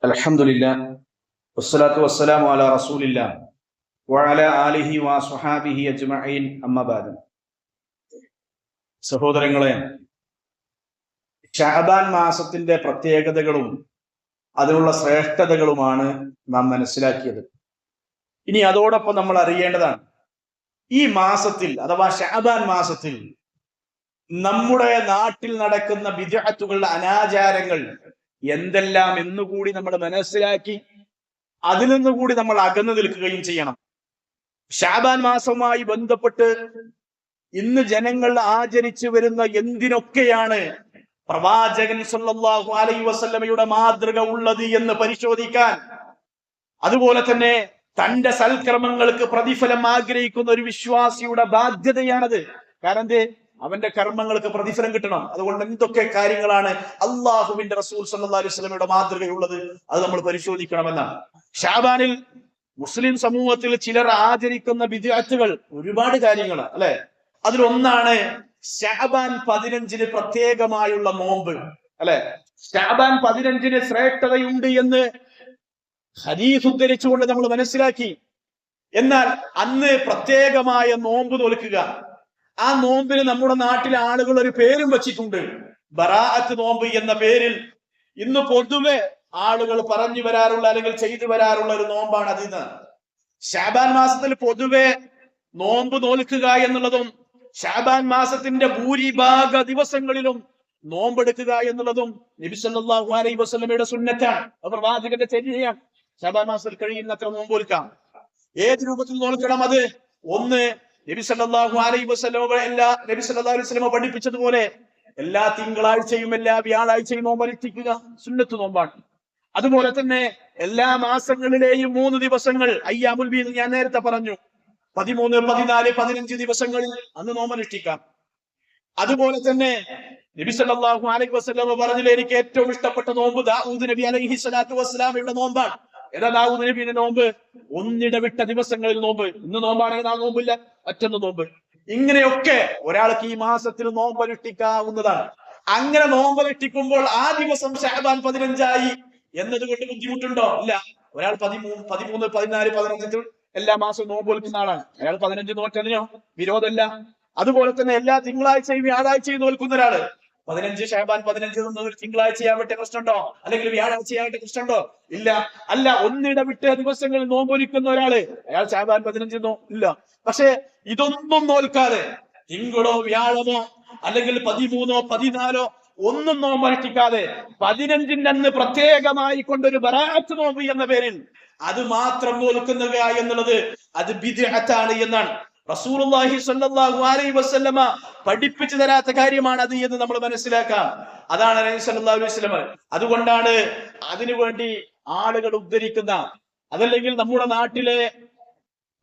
അൽഹംദുലില്ലാഹ് വസ്സലാത്തു വസ്സലാമു അലാ റസൂലില്ലാഹ് വഅലാ ആലിഹി വസ്വഹാബിഹി അജ്മഈൻ അമ്മാ ബഅദ്. സഹോദരങ്ങളെ, ശഅബാൻ മാസത്തിന്റെ പ്രത്യേകതകളും അതിനുള്ള ശ്രേഷ്ഠതകളുമാണ് നാം മനസ്സിലാക്കിയത്. ഇനി അതോടൊപ്പം നമ്മൾ അറിയേണ്ടതാണ്, ഈ മാസത്തിൽ അഥവാ ശഅബാൻ മാസത്തിൽ നമ്മുടെ നാട്ടിൽ നടക്കുന്ന ബിദ്അത്തുകൾ, അനാചാരങ്ങൾ എന്തെല്ലാം എന്നുകൂടി നമ്മൾ മനസ്സിലാക്കി അതിൽ നിന്നുകൂടി നമ്മൾ അകന്നു നിൽക്കുകയും ചെയ്യണം. ശഅബാൻ മാസവുമായി ബന്ധപ്പെട്ട് ഇന്ന് ജനങ്ങൾ ആചരിച്ചു വരുന്ന എന്തിനൊക്കെയാണ് പ്രവാചകൻ സല്ലല്ലാഹു അലൈഹി വസല്ലമയുടെ മാതൃക ഉള്ളത് എന്ന് പരിശോധിക്കാൻ, അതുപോലെ തന്നെ തന്റെ സൽക്കർമ്മങ്ങൾക്ക് പ്രതിഫലം ആഗ്രഹിക്കുന്ന ഒരു വിശ്വാസിയുടെ ബാധ്യതയാണത്. കാരണം അവന്റെ കർമ്മങ്ങൾക്ക് പ്രതിഫലം കിട്ടണം. അതുകൊണ്ട് എന്തൊക്കെ കാര്യങ്ങളാണ് അള്ളാഹുവിന്റെ റസൂൽ സല്ലല്ലാഹു അലൈഹി വസല്ലമയുടെ മാതൃകയുള്ളത്, അത് നമ്മൾ പരിശോധിക്കണമെന്നാണ്. ശഅബാനിൽ മുസ്ലിം സമൂഹത്തിൽ ചിലർ ആചരിക്കുന്ന ബിദ്അത്തുകൾ ഒരുപാട് കാര്യങ്ങളാണ്, അല്ലെ? അതിലൊന്നാണ് ശഅബാൻ 15 പ്രത്യേകമായുള്ള നോമ്പ്, അല്ലെ? ശഅബാൻ 15 ശ്രേഷ്ഠതയുണ്ട് എന്ന് ഹദീസ് ഉദ്ധരിച്ചുകൊണ്ട് നമ്മൾ മനസ്സിലാക്കി. എന്നാൽ അന്ന് പ്രത്യേകമായ നോമ്പ് നോൽക്കുക, ആ നോമ്പിന് നമ്മുടെ നാട്ടിലെ ആളുകൾ ഒരു പേരും വെച്ചിട്ടുണ്ട്, ബറാഅത്ത് നോമ്പ് എന്ന പേരിൽ. ഇന്ന് പൊതുവെ ആളുകൾ പറഞ്ഞു വരാറുള്ള അല്ലെങ്കിൽ ചെയ്തു വരാറുള്ള ഒരു നോമ്പാണ് അതിന്ന്. ശഅബാൻ മാസത്തിൽ പൊതുവെ നോമ്പ് നോൽക്കുക എന്നുള്ളതും ശഅബാൻ മാസത്തിന്റെ ഭൂരിഭാഗ ദിവസങ്ങളിലും നോമ്പെടുക്കുക എന്നുള്ളതും നബി സല്ലല്ലാഹു അലൈഹി വസല്ലമയുടെ സുന്നത്താണ്, പ്രവാചകന്റെ ചര്യയാണ്. ശഅബാൻ മാസത്തിൽ കഴിയുന്നത്ര നോമ്പ് നോൽക്കാം. ഏത് രൂപത്തിൽ നോൽക്കണം? അത് ഒന്ന്, നബി സല്ലല്ലാഹു അലൈഹി വസല്ലമ പഠിപ്പിച്ചതുപോലെ എല്ലാ തിങ്കളാഴ്ചയും എല്ലാ വ്യാഴാഴ്ചയും നോമ്പനുഷ്ഠിക്കുക സുന്നത്ത് നോമ്പാണ്. അതുപോലെ തന്നെ എല്ലാ മാസങ്ങളിലെയും 3 ദിവസങ്ങൾ അയ്യാമുൽ ബീദ് ഞാൻ നേരത്തെ പറഞ്ഞു, 13, 14, 15 ദിവസങ്ങളിൽ അന്ന് നോമ്പനുഷ്ഠിക്കാം. അതുപോലെ തന്നെ നബി സല്ലല്ലാഹു അലൈഹി വസല്ലമ പറഞ്ഞില്ലേ, എനിക്ക് ഏറ്റവും ഇഷ്ടപ്പെട്ട നോമ്പ് ദാവൂദ് നബി അലൈഹി സ്വലാത്തു വസ്സലാമയുടെ നോമ്പാണ്. ഏതാ ദാവൂദ് നബിയുടെ നോമ്പ്? ഒന്നിടവിട്ട ദിവസങ്ങളിൽ നോമ്പ്. ഇന്ന് നോമ്പാണെങ്കിൽ നാളെ നോമ്പില്ല, മറ്റൊന്ന് നോമ്പ്. ഇങ്ങനെയൊക്കെ ഒരാൾക്ക് ഈ മാസത്തിൽ നോമ്പനുഷ്ഠിക്കാവുന്നതാണ്. അങ്ങനെ നോമ്പനുഷ്ഠിക്കുമ്പോൾ ആ ദിവസം ശഅബാൻ 15 എന്നതുകൊണ്ട് ബുദ്ധിമുട്ടുണ്ടോ? ഇല്ല. ഒരാൾ 13, 14, 14, 15 എല്ലാ മാസവും നോമ്പ് നോൽക്കുന്ന ആളാണ്. അയാൾ 15 നോറ്റതിനോ വിരോധമില്ല. അതുപോലെ തന്നെ എല്ലാ തിങ്കളാഴ്ചയും വ്യാഴാഴ്ചയും നോൽക്കുന്ന ഒരാള് 15 ശഅബാൻ 15 ഒരു തിങ്കളാഴ്ചയാവട്ടെ പ്രശ്നമുണ്ടോ? അല്ലെങ്കിൽ വ്യാഴാഴ്ചയാവട്ടെ പ്രശ്നമുണ്ടോ? ഇല്ല. അല്ല, ഒന്നിടവിട്ട ദിവസങ്ങളിൽ നോമ്പൊലിക്കുന്ന ഒരാള് അയാൾ ശഅബാൻ 15 ഇല്ല. പക്ഷെ ഇതൊന്നും നോൽക്കാതെ തിങ്കളോ വ്യാഴമോ അല്ലെങ്കിൽ 13, 14 ഒന്നും നോമ്പനുഷ്ഠിക്കാതെ 15 അന്ന് പ്രത്യേകമായി കൊണ്ടൊരു ബറാഅത്ത് നോമ്പ് എന്ന പേരിൽ അത് മാത്രം നോൽക്കുക എന്നുള്ളത് അത് ബിദ്അത്താണ് എന്നാണ് റസൂലുള്ളാഹി സ്വല്ലല്ലാഹു അലൈഹി വസല്ലമ പഠിപ്പിച്ചു തരാത്ത കാര്യമാണ് അത് എന്ന് നമ്മൾ മനസ്സിലാക്കാം. അതാണ് നബി സല്ലല്ലാഹു അലൈഹി വസല്ലമ. അതുകൊണ്ടാണ് അതിനുവേണ്ടി ആളുകൾ ഉദ്ധരിക്കുന്ന, അതല്ലെങ്കിൽ നമ്മുടെ നാട്ടിലെ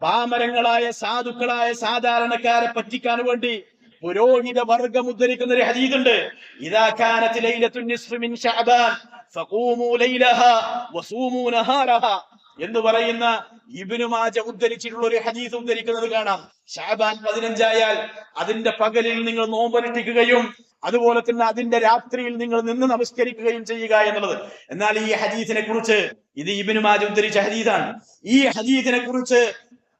പാമരങ്ങളായ സാധുക്കളായ സാധാരണക്കാരെ പറ്റിക്കാൻ വേണ്ടി പുരോഹിത വർഗം ഉദ്ധരിക്കുന്ന ഒരു ഹദീസ് ഉണ്ട്. ഇദാ കാനത് ലൈലത്തുൻ നിസ്ഫി മിൻ ശഅബാൻ ഫഖൂമു ലൈലഹാ വസൂമു നഹാറഹാ എന്ന് പറയുന്ന ഇബ്നു മാജ ഉദ്ധരിച്ചിട്ടുള്ള ഒരു ഹദീസ് ഉദ്ധരിക്കുന്നത് കാണാം. ശഅബാൻ 15 ആയാൽ അതിന്റെ പകലിൽ നിങ്ങൾ നോമ്പനുഷ്ഠിക്കുകയും അതുപോലെ തന്നെ അതിന്റെ രാത്രിയിൽ നിങ്ങൾ നിന്ന് നമസ്കരിക്കുകയും ചെയ്യുക എന്നുള്ളത്. എന്നാൽ ഈ ഹദീസിനെ കുറിച്ച്, ഇത് ഇബ്നു മാജ ഉദ്ധരിച്ച ഹദീസാണ്, ഈ ഹദീസിനെ കുറിച്ച്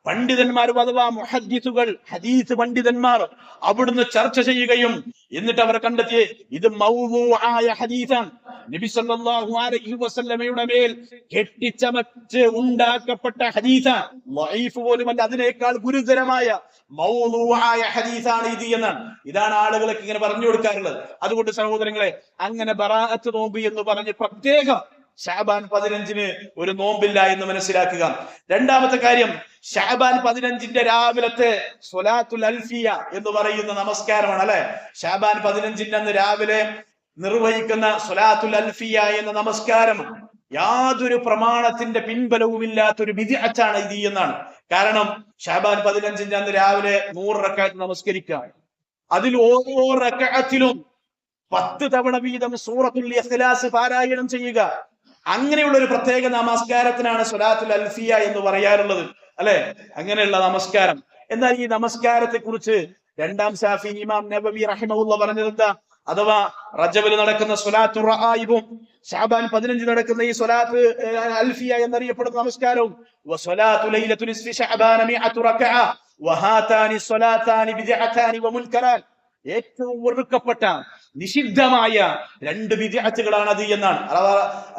പണ്ഡിതന്മാർ അഥവാ മുഹദ്ദിസുകൾ, ഹദീസ് പണ്ഡിതന്മാർ അവിടുന്ന് ചർച്ച ചെയ്യുകയും എന്നിട്ട് അവർ കണ്ടെത്തി ഇത് മൗദൂആയ ഹദീസാണ്. നബി സല്ലല്ലാഹു അലൈഹി വസല്ലമയുടെ മേൽ കെട്ടിച്ചമച്ച് ഉണ്ടാക്കപ്പെട്ട ഹദീസാണ്. ദഈഫ് പോലുമല്ല, അതിനേക്കാൾ ഗുരുതരമായ മൗദൂആയ ഹദീസാണ് ഇത് എന്നാണ്. ഇതാണ് ആളുകൾക്ക് ഇങ്ങനെ പറഞ്ഞു കൊടുക്കാറുള്ളത്. അതുകൊണ്ട് സഹോദരങ്ങളെ, അങ്ങനെ ബറാഅത്ത് നോമ്പ് എന്ന് പറഞ്ഞ് പ്രത്യേകം ശഅബാൻ 15 ഒരു നോമ്പില്ല എന്ന് മനസ്സിലാക്കുക. രണ്ടാമത്തെ കാര്യം, ശഅബാൻ 15 രാവിലത്തെ സ്വലാത്തുൽ അൽഫിയ എന്ന് പറയുന്ന നമസ്കാരമാണ്, അല്ലെ? ശഅബാൻ 15 അന്ന് രാവിലെ നിർവഹിക്കുന്ന സ്വലാത്തുൽ അൽഫിയ എന്ന നമസ്കാരം യാതൊരു പ്രമാണത്തിന്റെ പിൻബലവുമില്ലാത്തൊരു ബിദ്അത്താണ് ഇത് എന്നാണ്. കാരണം ശഅബാൻ 15 അന്ന് രാവിലെ 100 റക്അത്ത് നമസ്കരിക്കുക, അതിൽ ഓരോ റക്അത്തിലും 10 തവണ വീതം സൂറത്തുൽ ഇഖ്ലാസ് പാരായണം ചെയ്യുക. അങ്ങനെയുള്ള ഒരു പ്രത്യേക നമസ്കാരത്തിനാണ് സ്വലാത്തുൽ അൽഫിയ എന്ന് പറയാറുള്ളത്, അല്ലെ? അങ്ങനെയുള്ള നമസ്കാരം. എന്നാൽ ഈ നമസ്കാരത്തെ കുറിച്ച് രണ്ടാം ശാഫി ഇമാം നബവി റഹിമഹുല്ലാഹ് പറഞ്ഞത് എന്താ? അഥവാ റജബിൽ നടക്കുന്ന സ്വലാത്തു റആയിബും ശഅബാൻ 15 നടക്കുന്ന ഈ സ്വലാത്ത് അൽഫിയ എന്നറിയപ്പെടുന്ന നമസ്കാരവും വസ്വലാത്തു ലൈലത്തുൽ നിസ്ഫി ശഅബാന 100 റക്അ വഹാതാനി സ്വലാത്താനി ബിദ്അതാനി വമുൻകറാൻ, ഏറ്റവും വെറുക്കപ്പെട്ട നിഷിദ്ധമായ 2 ബിദ്അത്തുകളാണ് അത് എന്നാണ്. അഥവാ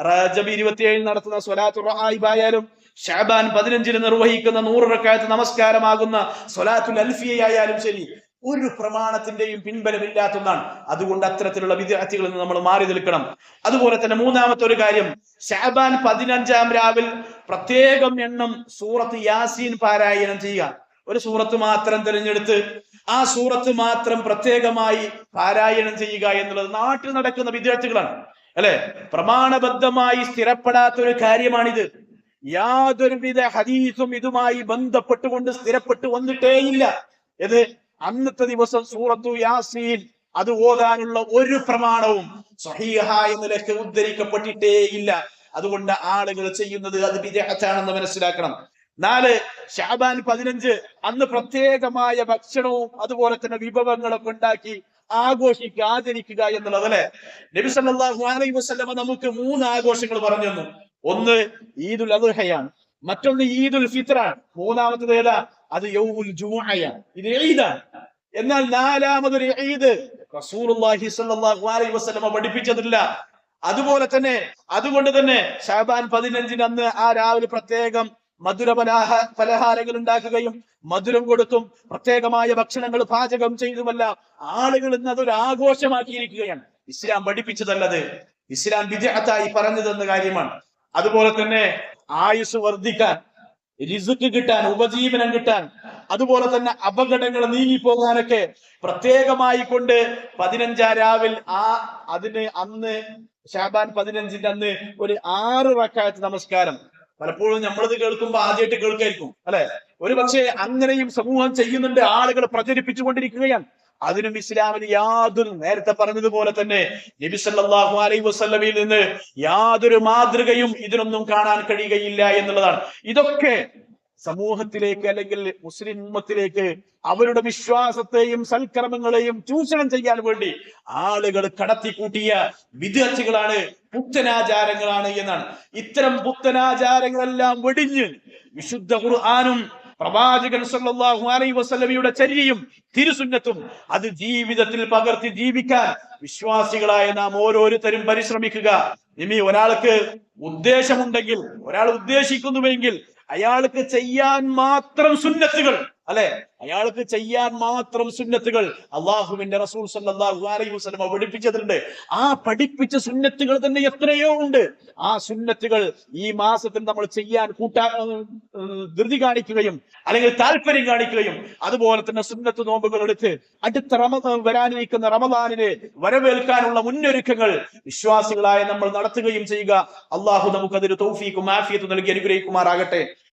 റജബ് 27 നടത്തുന്ന സ്വലാത്തു റആയിബ് ആയാലും ശഅബാൻ 15 നിർവഹിക്കുന്ന 100 റക്അത്ത് നമസ്കാരമാകുന്ന സ്വലാത്തുൽ അൽഫിയ ആയാലും ശരി, ഒരു പ്രമാണത്തിന്റെയും പിൻബലമില്ലാത്ത ഒന്നാണ്. അതുകൊണ്ട് അത്തരത്തിലുള്ള വിദ്യാർത്ഥികളിൽ നിന്ന് നമ്മൾ മാറി നിൽക്കണം. അതുപോലെ തന്നെ മൂന്നാമത്തെ ഒരു കാര്യം, ശഅബാൻ 15 രാവിൽ പ്രത്യേകം എണ്ണം സൂറത്ത് യാസീൻ പാരായണം ചെയ്യുക. ഒരു സൂറത്ത് മാത്രം തിരഞ്ഞെടുത്ത് ആ സൂറത്ത് മാത്രം പ്രത്യേകമായി പാരായണം ചെയ്യുക എന്നുള്ളത് നാട്ടിൽ നടക്കുന്ന വിദ്യാർത്ഥികളാണ്, അല്ലെ? പ്രമാണബദ്ധമായി സ്ഥിരപ്പെടാത്ത ഒരു കാര്യമാണിത്. യാതൊരുവിധ ഹദീസും ഇതുമായി ബന്ധപ്പെട്ടുകൊണ്ട് സ്ഥിരപ്പെട്ടു വന്നിട്ടേയില്ല. ഇത് അന്നത്തെ ദിവസം സൂറത്തു യാസീൻ അത് ഓതാനുള്ള ഒരു പ്രമാണവും സ്വഹീഹായ നിലയ്ക്ക് ഉദ്ധരിക്കപ്പെട്ടിട്ടേ ഇല്ല. അതുകൊണ്ട് ആളുകൾ ചെയ്യുന്നത് അത് ബിദ്അത്താണെന്ന് മനസ്സിലാക്കണം. 4, ശഅബാൻ 15 അന്ന് പ്രത്യേകമായ ഭക്ഷണവും അതുപോലെ തന്നെ വിഭവങ്ങളൊക്കെ ഉണ്ടാക്കി ആഘോഷിക്കുക, ആചരിക്കുക എന്നുള്ളത്, അല്ലെ? നബി സല്ലല്ലാഹു അലൈഹി വസല്ലമ നമുക്ക് 3 ആഘോഷങ്ങൾ പറഞ്ഞു തന്നു. ഒന്ന് ഈദുൽ അദ്ഹയാണ്, മറ്റൊന്ന് ഈദുൽ ഫിത്റാണ്, മൂന്നാമത്തത് ഏതാ? അത് യൗമുൽ ജുമുഅയാണ്. ഇത് ഈദാണ്. എന്നാൽ 4മതൊരു ഈദ് റസൂലുള്ളാഹി സ്വല്ലല്ലാഹു അലൈഹി വസല്ലമ പഠിപ്പിച്ചതില്ല. അതുകൊണ്ട് തന്നെ ശഅബാൻ 15 അന്ന് ആ രാവിലെ പ്രത്യേകം മധുര പലഹാരങ്ങൾ ഉണ്ടാക്കുകയും മധുരം കൊടുത്തും പ്രത്യേകമായ ഭക്ഷണങ്ങൾ പാചകം ചെയ്തുമല്ല ആളുകൾ ഇന്ന് അതൊരു ആഘോഷമാക്കിയിരിക്കുകയാണ്. ഇസ്ലാം പഠിപ്പിച്ചതല്ലത്, ഇസ്ലാം ബിദ്അത്തായി പറഞ്ഞു തന്ന കാര്യമാണ്. അതുപോലെ തന്നെ ആയുസ് വർദ്ധിക്കാൻ, റിസ്ക് കിട്ടാൻ, ഉപജീവനം കിട്ടാൻ, അതുപോലെ തന്നെ അപകടങ്ങൾ നീങ്ങിപ്പോകാനൊക്കെ പ്രത്യേകമായി കൊണ്ട് 15 രാവിൽ അന്ന് ശഅബാൻ 15 അന്ന് ഒരു 6 റക്അത്ത് നമസ്കാരം. പലപ്പോഴും നമ്മളിത് കേൾക്കുമ്പോൾ ആദ്യമായിട്ട് കേൾക്കായിരിക്കും, അല്ലെ? ഒരു പക്ഷേ അങ്ങനെയും സമൂഹം ചെയ്യുന്നുണ്ട്, ആളുകൾ പ്രചരിപ്പിച്ചുകൊണ്ടിരിക്കുകയാണ്. അതിനും ഇസ്ലാമിൽ യാതൊരു, നേരത്തെ പറഞ്ഞതുപോലെ തന്നെ നബി സല്ലല്ലാഹു അലൈഹി വസല്ലമയിൽ നിന്ന് യാതൊരു മാതൃകയും ഇതിനൊന്നും കാണാൻ കഴിയുകയില്ല എന്നുള്ളതാണ്. ഇതൊക്കെ സമൂഹത്തിലേക്ക് അല്ലെങ്കിൽ മുസ്ലിം ഉമ്മത്തിലേക്ക് അവരുടെ വിശ്വാസത്തെയും സൽക്കർമ്മങ്ങളെയും ചൂഷണം ചെയ്യാൻ വേണ്ടി ആളുകൾ കടത്തിക്കൂട്ടിയ വിദ്യാർത്ഥികളാണ്, പുത്തനാചാരങ്ങളാണ് എന്നാണ്. ഇത്തരം പുത്തനാചാരങ്ങളെല്ലാം വെടിഞ്ഞ് വിശുദ്ധ ഖുർആനും പ്രവാചകൻ സല്ലല്ലാഹു അലൈഹി വസല്ലമയുടെ ചര്യയും തിരുസുന്നത്തും അത് ജീവിതത്തിൽ പകർത്തി ജീവിക്കാൻ വിശ്വാസികളായ നാം ഓരോരുത്തരും പരിശ്രമിക്കുക. ഇനി ഒരാൾക്ക് ഉദ്ദേശമുണ്ടെങ്കിൽ, ഒരാൾ ഉദ്ദേശിക്കുന്നുവെങ്കിൽ അയാൾക്ക് ചെയ്യാൻ മാത്രം സുന്നത്തുകൾ, അല്ലെ? അയാൾക്ക് ചെയ്യാൻ മാത്രം സുന്നത്തുകൾ അള്ളാഹുവിന്റെ റസൂൽ സല്ലല്ലാഹു അലൈഹി വസല്ലം പഠിപ്പിച്ചിട്ടുണ്ട്. ആ പഠിപ്പിച്ച സുന്നത്തുകൾ തന്നെ എത്രയോ ഉണ്ട്. ആ സുന്നത്തുകൾ ഈ മാസത്തിൽ നമ്മൾ ചെയ്യാൻ ധൃതി കാണിക്കുകയും അല്ലെങ്കിൽ താല്പര്യം കാണിക്കുകയും അതുപോലെ തന്നെ സുന്നത്ത് നോമ്പുകൾ എടുത്ത് അടുത്ത വരാനിരിക്കുന്ന റമദാനിനെ വരവേൽക്കാനുള്ള മുന്നൊരുക്കങ്ങൾ വിശ്വാസികളായ നമ്മൾ നടത്തുകയും ചെയ്യുക. അള്ളാഹു നമുക്കതിന് തൗഫീഖും ആഫിയത്തും നൽകി അനുഗ്രഹിക്കുമാറാകട്ടെ.